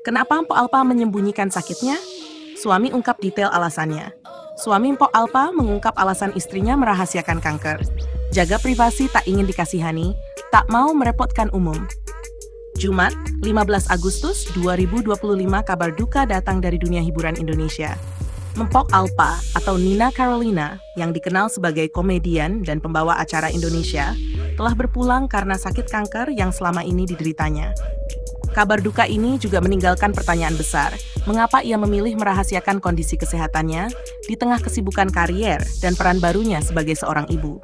Kenapa Mpok Alpa menyembunyikan sakitnya? Suami ungkap detail alasannya. Suami Mpok Alpa mengungkap alasan istrinya merahasiakan kanker. Jaga privasi, tak ingin dikasihani, tak mau merepotkan umum. Jumat, 15 Agustus 2025, kabar duka datang dari dunia hiburan Indonesia. Mpok Alpa atau Nina Carolina, yang dikenal sebagai komedian dan pembawa acara Indonesia, telah berpulang karena sakit kanker yang selama ini dideritanya. Kabar duka ini juga meninggalkan pertanyaan besar, mengapa ia memilih merahasiakan kondisi kesehatannya di tengah kesibukan karier dan peran barunya sebagai seorang ibu.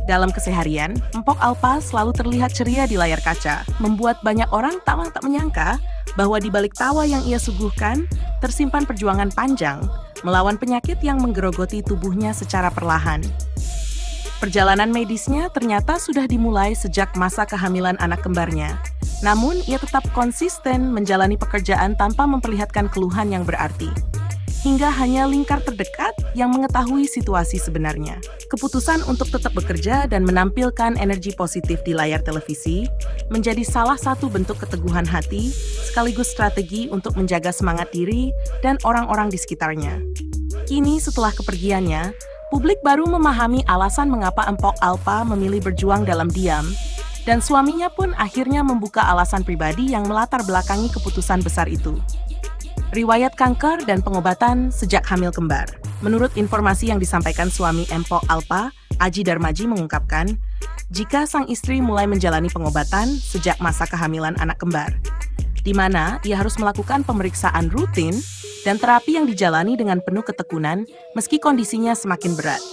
Dalam keseharian, Mpok Alpa selalu terlihat ceria di layar kaca, membuat banyak orang tak menyangka bahwa di balik tawa yang ia suguhkan, tersimpan perjuangan panjang melawan penyakit yang menggerogoti tubuhnya secara perlahan. Perjalanan medisnya ternyata sudah dimulai sejak masa kehamilan anak kembarnya. Namun, ia tetap konsisten menjalani pekerjaan tanpa memperlihatkan keluhan yang berarti. Hingga hanya lingkar terdekat yang mengetahui situasi sebenarnya. Keputusan untuk tetap bekerja dan menampilkan energi positif di layar televisi menjadi salah satu bentuk keteguhan hati sekaligus strategi untuk menjaga semangat diri dan orang-orang di sekitarnya. Kini setelah kepergiannya, publik baru memahami alasan mengapa Mpok Alpa memilih berjuang dalam diam, dan suaminya pun akhirnya membuka alasan pribadi yang melatar belakangi keputusan besar itu. Riwayat kanker dan pengobatan sejak hamil kembar. Menurut informasi yang disampaikan suami Mpok Alpa, Aji Darmaji mengungkapkan, jika sang istri mulai menjalani pengobatan sejak masa kehamilan anak kembar, di mana ia harus melakukan pemeriksaan rutin dan terapi yang dijalani dengan penuh ketekunan meski kondisinya semakin berat.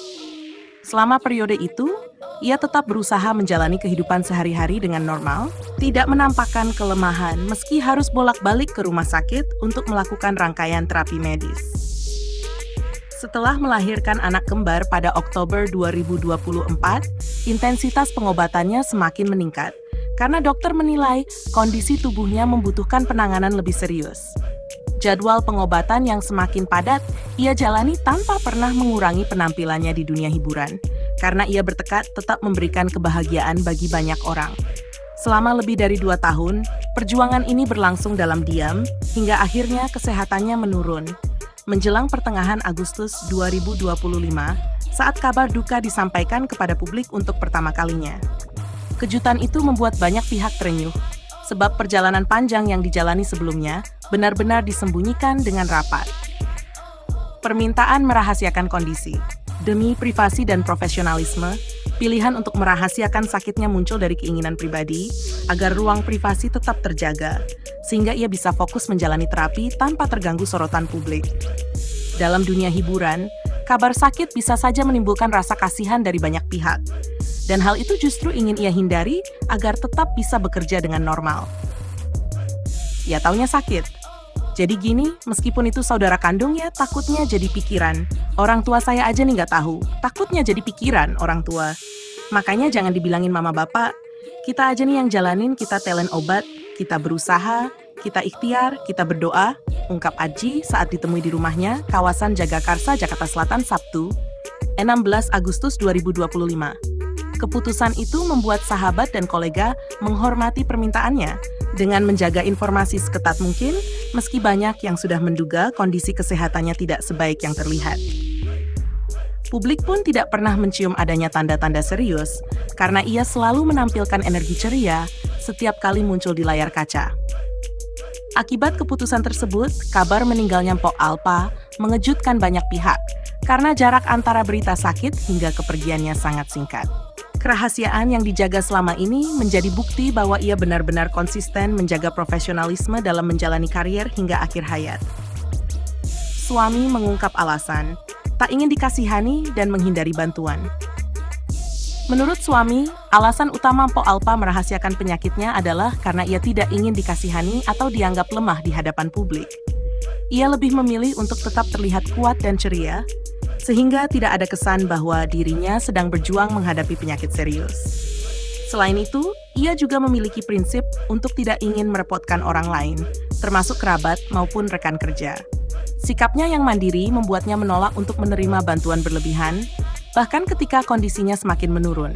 Selama periode itu, ia tetap berusaha menjalani kehidupan sehari-hari dengan normal, tidak menampakkan kelemahan meski harus bolak-balik ke rumah sakit untuk melakukan rangkaian terapi medis. Setelah melahirkan anak kembar pada Oktober 2024, intensitas pengobatannya semakin meningkat, karena dokter menilai kondisi tubuhnya membutuhkan penanganan lebih serius. Jadwal pengobatan yang semakin padat ia jalani tanpa pernah mengurangi penampilannya di dunia hiburan, karena ia bertekad tetap memberikan kebahagiaan bagi banyak orang. Selama lebih dari 2 tahun, perjuangan ini berlangsung dalam diam, hingga akhirnya kesehatannya menurun. Menjelang pertengahan Agustus 2025, saat kabar duka disampaikan kepada publik untuk pertama kalinya. Kejutan itu membuat banyak pihak terenyuh, sebab perjalanan panjang yang dijalani sebelumnya benar-benar disembunyikan dengan rapat. Permintaan merahasiakan kondisi. Demi privasi dan profesionalisme, pilihan untuk merahasiakan sakitnya muncul dari keinginan pribadi agar ruang privasi tetap terjaga, sehingga ia bisa fokus menjalani terapi tanpa terganggu sorotan publik. Dalam dunia hiburan, kabar sakit bisa saja menimbulkan rasa kasihan dari banyak pihak, dan hal itu justru ingin ia hindari agar tetap bisa bekerja dengan normal. Ya taunya sakit. Jadi gini, meskipun itu saudara kandung ya takutnya jadi pikiran. Orang tua saya aja nih nggak tahu, takutnya jadi pikiran orang tua. Makanya jangan dibilangin mama bapak, kita aja nih yang jalanin, kita telen obat, kita berusaha, kita ikhtiar, kita berdoa, ungkap Aji saat ditemui di rumahnya, kawasan Jagakarsa, Jakarta Selatan, Sabtu, 16 Agustus 2025. Keputusan itu membuat sahabat dan kolega menghormati permintaannya dengan menjaga informasi seketat mungkin, meski banyak yang sudah menduga kondisi kesehatannya tidak sebaik yang terlihat. Publik pun tidak pernah mencium adanya tanda-tanda serius, karena ia selalu menampilkan energi ceria setiap kali muncul di layar kaca. Akibat keputusan tersebut, kabar meninggalnya Mpok Alpa mengejutkan banyak pihak, karena jarak antara berita sakit hingga kepergiannya sangat singkat. Kerahasiaan yang dijaga selama ini menjadi bukti bahwa ia benar-benar konsisten menjaga profesionalisme dalam menjalani karier hingga akhir hayat. Suami mengungkap alasan, tak ingin dikasihani dan menghindari bantuan. Menurut suami, alasan utama Mpok Alpa merahasiakan penyakitnya adalah karena ia tidak ingin dikasihani atau dianggap lemah di hadapan publik. Ia lebih memilih untuk tetap terlihat kuat dan ceria, sehingga tidak ada kesan bahwa dirinya sedang berjuang menghadapi penyakit serius. Selain itu, ia juga memiliki prinsip untuk tidak ingin merepotkan orang lain, termasuk kerabat maupun rekan kerja. Sikapnya yang mandiri membuatnya menolak untuk menerima bantuan berlebihan, bahkan ketika kondisinya semakin menurun.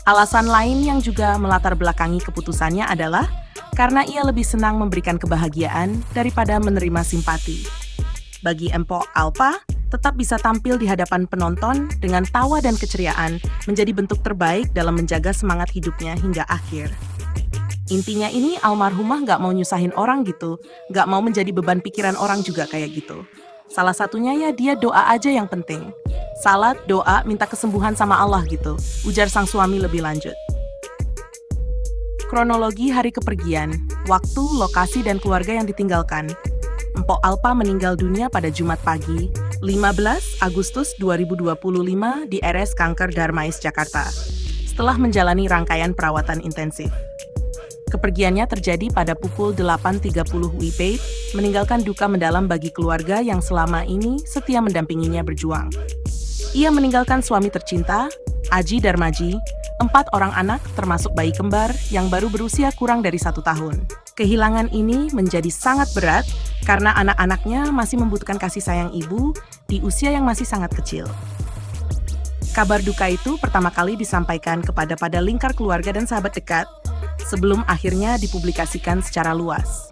Alasan lain yang juga melatar belakangi keputusannya adalah karena ia lebih senang memberikan kebahagiaan daripada menerima simpati. Bagi Empok Alpa, tetap bisa tampil di hadapan penonton dengan tawa dan keceriaan menjadi bentuk terbaik dalam menjaga semangat hidupnya hingga akhir. Intinya ini almarhumah nggak mau nyusahin orang gitu, nggak mau menjadi beban pikiran orang juga kayak gitu. Salah satunya ya dia doa aja yang penting. Salat, doa, minta kesembuhan sama Allah gitu, ujar sang suami lebih lanjut. Kronologi hari kepergian, waktu, lokasi, dan keluarga yang ditinggalkan. Empok Alpa meninggal dunia pada Jumat pagi, 15 Agustus 2025 di RS Kanker Darmais, Jakarta, setelah menjalani rangkaian perawatan intensif. Kepergiannya terjadi pada pukul 8.30 WIB, meninggalkan duka mendalam bagi keluarga yang selama ini setia mendampinginya berjuang. Ia meninggalkan suami tercinta, Aji Darmaji, 4 orang anak termasuk bayi kembar yang baru berusia kurang dari 1 tahun. Kehilangan ini menjadi sangat berat karena anak-anaknya masih membutuhkan kasih sayang ibu di usia yang masih sangat kecil. Kabar duka itu pertama kali disampaikan pada lingkar keluarga dan sahabat dekat, sebelum akhirnya dipublikasikan secara luas.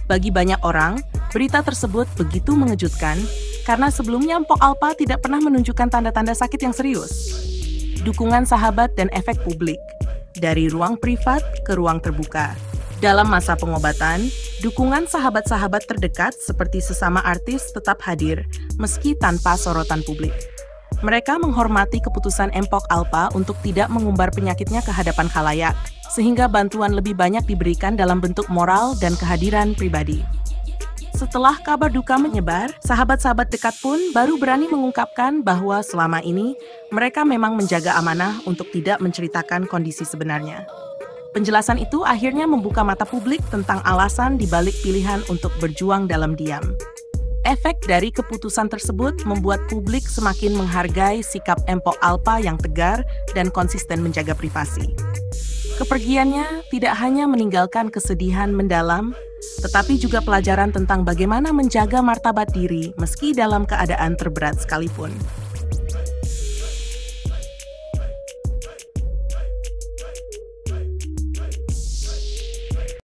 Bagi banyak orang, berita tersebut begitu mengejutkan karena sebelumnya Empok Alpa tidak pernah menunjukkan tanda-tanda sakit yang serius. Dukungan sahabat dan efek publik, dari ruang privat ke ruang terbuka. Dalam masa pengobatan, dukungan sahabat-sahabat terdekat seperti sesama artis tetap hadir, meski tanpa sorotan publik. Mereka menghormati keputusan Empok Alpa untuk tidak mengumbar penyakitnya ke hadapan khalayak, sehingga bantuan lebih banyak diberikan dalam bentuk moral dan kehadiran pribadi. Setelah kabar duka menyebar, sahabat-sahabat dekat pun baru berani mengungkapkan bahwa selama ini mereka memang menjaga amanah untuk tidak menceritakan kondisi sebenarnya. Penjelasan itu akhirnya membuka mata publik tentang alasan dibalik pilihan untuk berjuang dalam diam. Efek dari keputusan tersebut membuat publik semakin menghargai sikap Empok Alpa yang tegar dan konsisten menjaga privasi. Kepergiannya tidak hanya meninggalkan kesedihan mendalam, tetapi juga pelajaran tentang bagaimana menjaga martabat diri meski dalam keadaan terberat sekalipun.